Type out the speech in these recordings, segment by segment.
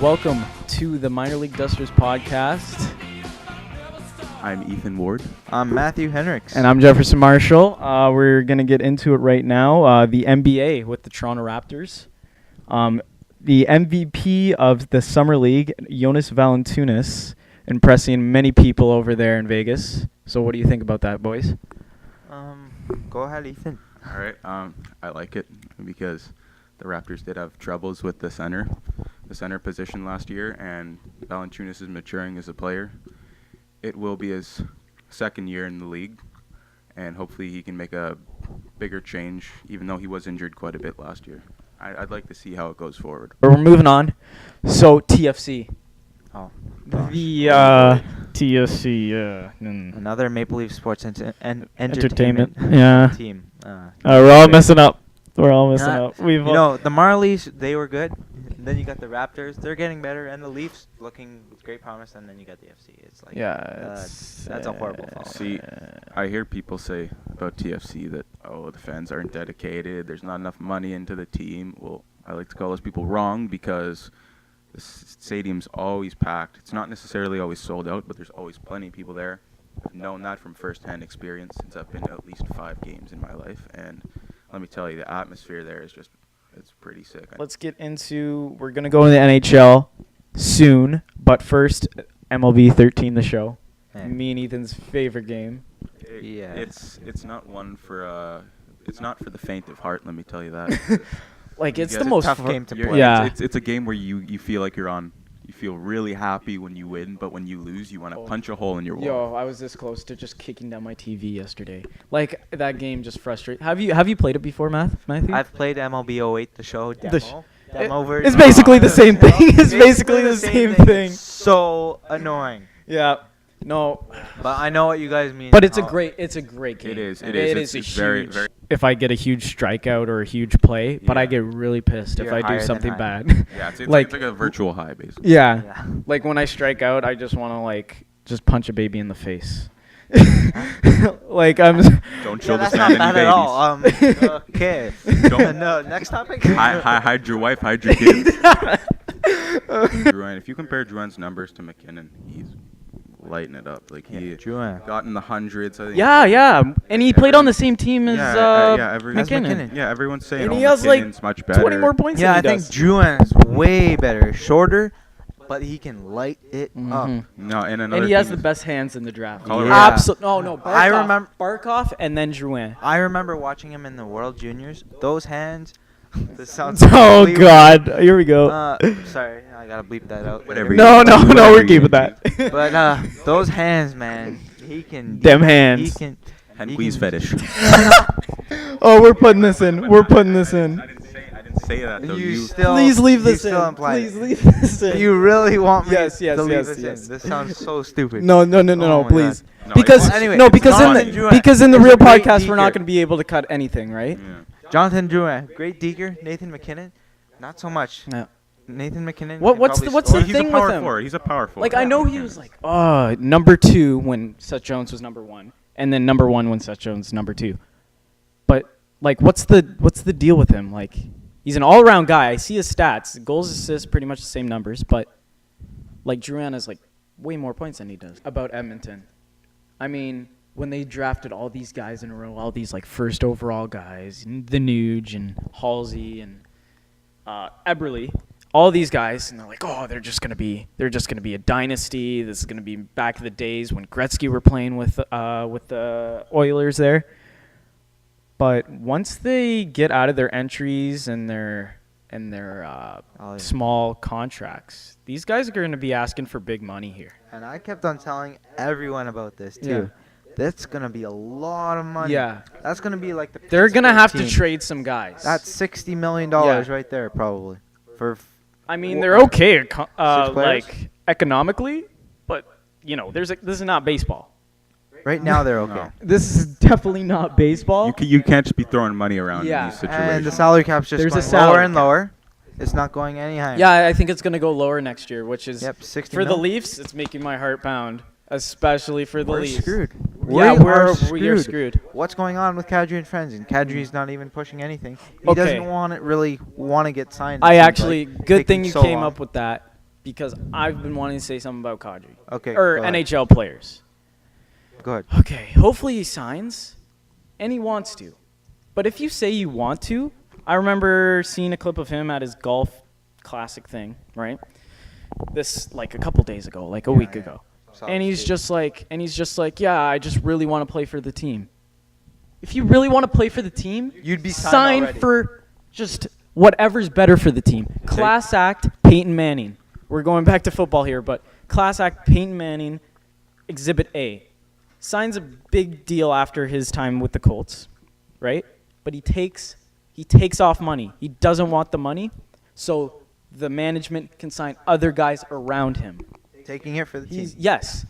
Welcome to the Minor League Dusters podcast. I'm Ethan Ward. I'm Matthew Hendricks. And I'm Jefferson Marshall. We're going to get into it right now. The NBA with the Toronto Raptors. The MVP of the Summer League, Jonas Valanciunas, impressing many people over there in Vegas. So what do you think about that, boys? Go ahead, Ethan. All right. I like it because the Raptors did have troubles with the center position last year, and Valanciunas is maturing as a player. It will be his second year in the league, and hopefully he can make a bigger change, even though he was injured quite a bit last year. I'd like to see how it goes forward. We're moving on. So TFC. Oh, The TFC, yeah. another Maple Leaf Sports Entertainment Yeah. team. We're all messing up. We're all messing up. The Marlies, they were good. And then you got the Raptors, they're getting better, and the Leafs looking with great promise. And then you got the FC. It's like that's a horrible fall. See, I hear people say about TFC that the fans aren't dedicated. There's not enough money into the team. Well, I like to call those people wrong because the stadium's always packed. It's not necessarily always sold out, but there's always plenty of people there. I've known that from firsthand experience since I've been to at least 5 games in my life, and let me tell you, the atmosphere there is it's pretty sick. Let's get into, we're going to go into the NHL soon, but first, MLB 13, the show. Hey. Me and Ethan's favorite game. Yeah. It's not one for it's not for the faint of heart, let me tell you that. It's Yeah, the it's a most tough game to play. Yeah. It's a game where you feel like you feel really happy when you win, but when you lose, you want to punch a hole in your wall. Yo, I was this close to just kicking down my TV yesterday. That game just frustrates. Have you played it before, Matthew? I've played MLB 08, the show demo. It's basically the same thing. It's basically the same thing. It's so annoying. Yeah. No. But I know what you guys mean. But it's a great game. It is. It's very, huge. very. If I get a huge strikeout or a huge play, but I Yeah. get really pissed if You're I do higher than something high. bad. Yeah, it's like like a virtual high, basically. yeah. Yeah. Like when I strike out, I just want to just punch a baby in the face. Don't show the that's sound not any bad babies. at all. Okay. Don't- No, next topic. Hide your wife, hide your kids. Drouin, if you compare Drouin's numbers to McKinnon, he's lighting it up. Like he Drouin. got in the hundreds. I think. Yeah, and he played on the same team as McKinnon. Yeah, everyone's saying And he has, like, McKinnon's much better. 20 more points Yeah, I than he think does. Drouin is way better, shorter, but he can light it up. Mhm. No, and another And he has thing the is- best hands in the draft. Colorado. Yeah. Absolutely. No, Barkov. I remember- Barkov and then Drouin. I remember watching him in the World Juniors. Those hands. This sounds. Oh unbelievable. God! Here we go. Sorry, I gotta bleep that out. Whatever. No, Whatever we're you keeping need. that. But those hands, man, he can. Them He hands. can. Henquist fetish. Oh, we're putting this in. We're putting this in. I didn't say that though. You still. Please leave you this still in. implied Please it. leave this in. You really want me Yes, to leave yes, this yes. in? This sounds so stupid. No, Oh my please. God. No, Because it's- anyway, no, it's because in Jonathan the Drouin. because in the He's a real great podcast we're not deeker. going to be able to cut anything, right? Yeah. Jonathan Drouin, great deeker. Nathan McKinnon, not so much. No. Nathan McKinnon. What's can the probably thing He's a with power him? forward. He's a power forward. Like I know he was like number 2 when Seth Jones was number 1, and then number 1 when Seth Jones was number 2. But like, what's the deal with him? Like, he's an all-around guy. I see his stats, goals, assists, pretty much the same numbers. But like, Drouin has like way more points than he does. About Edmonton, I mean, when they drafted all these guys in a row, all these like first overall guys, the Nuge and Halsey and Eberle, all these guys, and they're like, they're just gonna be a dynasty. This is gonna be back in the days when Gretzky were playing with the Oilers there. But once they get out of their entries and their small contracts, these guys are going to be asking for big money here. And I kept on telling everyone about this too. That's gonna be a lot of money. Yeah. That's gonna be like the. They're going to Pittsburgh have to team. trade some guys. That's $60 million Yeah. right there, probably. For. I mean, they're okay, players? like economically, but this is not baseball. Right now they're okay. No. This is definitely not baseball. You can't just be throwing money around Yeah. in these situations. And the salary cap's just There's a going salary lower and cap. lower. It's not going any higher. Yeah, I think it's going to go lower next year, which is Yep, 60 for the mil. Leafs. It's making my heart pound, especially for the We're Leafs. screwed. you're screwed. What's going on with Kadri and friends? And Kadri's not even pushing anything. He Okay. doesn't really want to get signed. I It seems actually, like. good Taking thing you so came long. up with that because I've been wanting to say something about Kadri. Okay. Or go ahead. NHL players. Go ahead. Okay, hopefully he signs, and he wants to. But if you say you want to, I remember seeing a clip of him at his golf classic thing, right? This like a couple days ago, like a week ago. And he's just like, yeah, I just really want to play for the team. If you really want to play for the team, You'd be signed sign already. for just whatever's better for the team. Class act Peyton Manning. We're going back to football here, but class act Peyton Manning, Exhibit A. Signs a big deal after his time with the Colts, right? But he takes off money. He doesn't want the money, so the management can sign other guys around him. Taking it for the team.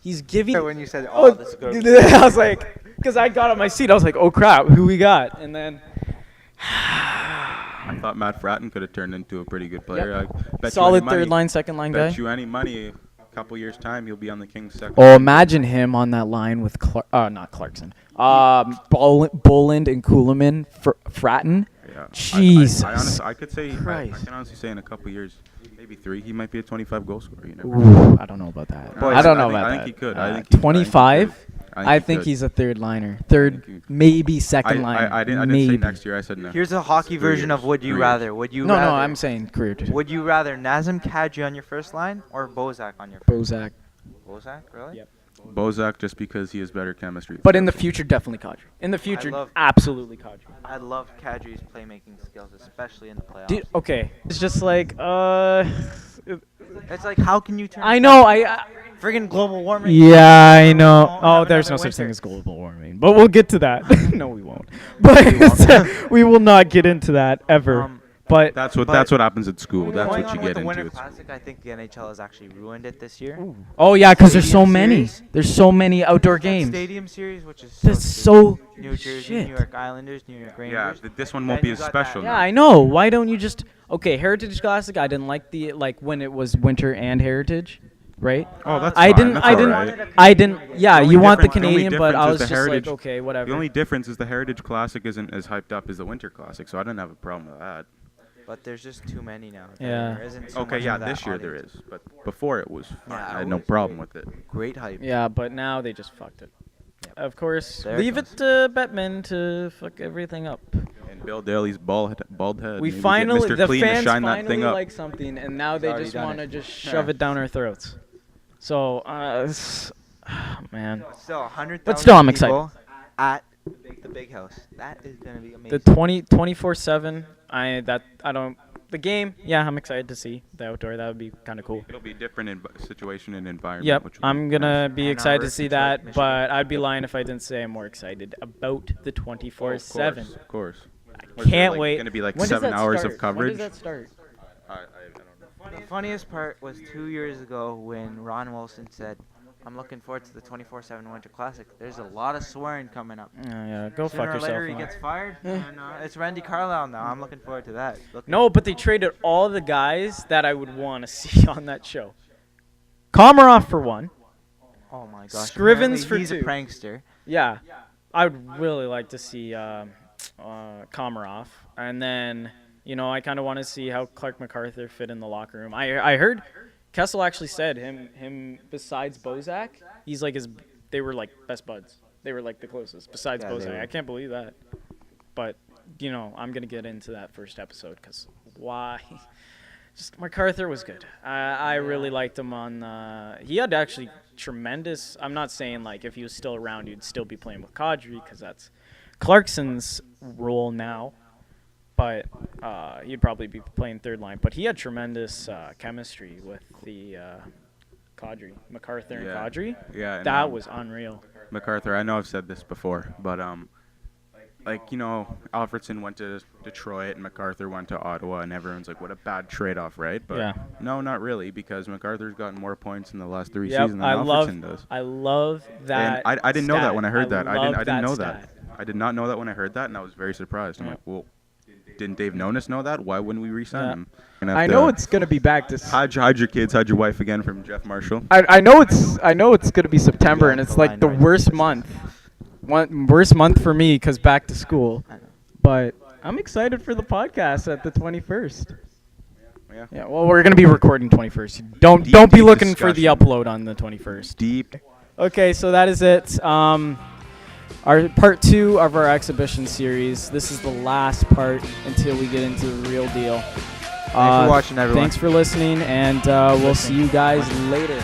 He's giving. When you said, "Oh, this is good," I was like, because I got on my seat, I was like, oh crap, who we got? And then I thought Matt Fratton could have turned into a pretty good player. I bet solid you any third money, line, second line guy. Bet you any money, a couple years time, he'll be on the Kings second. Oh, imagine him on that line with not Clarkson, Boland and Kuhlman, Fratton. Yeah. Jesus I honestly, I could say, I Christ. can honestly say in a couple years, maybe 3, he might be a 25 goal scorer. You never know. Ooh, I don't know about that. Boys, I don't know I think- about I that. think he could. I think he- 25. I he think could. he's a third liner. think Third, he- maybe second liner. I didn't maybe. say next year. I said no. Here's a hockey 3 version years. of Would You 3 Rather. years. Would you No, rather? no, I'm saying career. Would you rather Nazem Kadri on your first line or Bozak on your first Bozak. Bozak, really? Yep. Bozak just because he has better chemistry. But in the future, definitely Kadri. In the future, love- absolutely Kadri. I love Kadri's playmaking skills, especially in the playoffs. Dude, okay, it's just like It's like, how can you turn? I know Friggin' global warming. Yeah, I know. Won't Oh, have there's no another such thing winter. as global warming, but we'll get to that. No, we won't. But we will not get into that ever. But that's what happens at school. That's Going what you on with get the into. Winter at school. Classic, I think the NHL has actually ruined it this year. oh yeah, because there's so Stadium many. series? There's so many outdoor That games. Stadium series, which is That's stupid. so New Jersey, shit. New York Islanders, New York Yeah, Rangers. this one Then won't be you as got special. that- Yeah, now. I know. Why don't you just Heritage Classic? I didn't like the when it was winter and Heritage, right? Oh, that's I fine. didn't. That's I all didn't. right. I didn't. Yeah, The only you want the difference- the only Canadian, but I difference was is the just Heritage- like, okay, whatever. The only difference is the Heritage Classic isn't as hyped up as the Winter Classic, so I didn't have a problem with that. But there's just too many now. Yeah. There isn't so Okay, much yeah, of that this year there audience. is, but before it was fine. Yeah, I had it no was problem with it. Great hype. Yeah, but now they just fucked it. Of course, There it leave it goes. to Bettman to fuck everything up. And Bill Daly's bald head. We Maybe get finally, Mr. the Clean to fans shine that finally thing up. like something, and now they already just done want to it. just shove it down our throats. So, man, Still, 100,000 But still, I'm excited. people at the big house. That is gonna be amazing. the 24/7. The game. Yeah, I'm excited to see the outdoor. That would be kind of cool. It'll be different in situation and environment. Yep, which will I'm be gonna nice. be Ann excited Arbor, to see Detroit, that, Michigan. but I'd be lying if I didn't say I'm more excited about the Oh, 24/7. Of course. Can't wait. Going to be like When does 7 that hours start? of coverage. When does that start? I don't know. The funniest part was 2 years ago when Ron Wilson said, "I'm looking forward to the 24/7 Winter Classic." There's a lot of swearing coming up. Yeah, go Sooner fuck or yourself. later he man. gets fired, and it's Randy Carlisle now. I'm looking forward to that. No, but they traded all the guys that I would want to see on that show. Komarov for one. Oh my gosh. Scrivens apparently for he's two. a prankster. Yeah, I would really like to see Komarov, and then I kind of want to see how Clark MacArthur fit in the locker room. I heard Kessel actually said him besides Bozak, he's like they were like best buds. They were like the closest besides Yeah, they Bozak. were. I can't believe that, but I'm gonna get into that first episode because why? Just MacArthur was good. I really liked him on. He had actually tremendous. I'm not saying like if he was still around, you'd still be playing with Kadri because that's Clarkson's role now. But he'd probably be playing third line. But he had tremendous chemistry with the Kadri, MacArthur and Yeah. Kadri. Yeah, and, That was unreal. MacArthur. I know I've said this before, but Alfredson went to Detroit and MacArthur went to Ottawa, and everyone's like, "What a bad trade-off, right?" But Yeah. no, not really, because MacArthur's gotten more points in the last 3 Yep, seasons than Alfredson does. I love that. And I didn't know that stat. when I heard that. I love didn't know stat. that. I did not know that when I heard that, and I was very surprised. I'm Yeah. like, well, didn't Dave Nonis know that? Why wouldn't we re-sign Yeah. him? Gonna have I to know it's gonna be back to. hide your kids, hide your wife again from Jeff Marshall. I know it's gonna be September, and it's like the worst month worst month for me because back to school. I know. But I'm excited for the podcast at the 21st. Yeah. Yeah, well, we're gonna be recording 21st. Don't Deep be looking for the discussion. upload on the 21st. Deep. Okay, so that is it. Our part 2 of our exhibition series. This is the last part until we get into the real deal. Thanks for watching, everyone. Thanks for listening, and we'll see you guys later.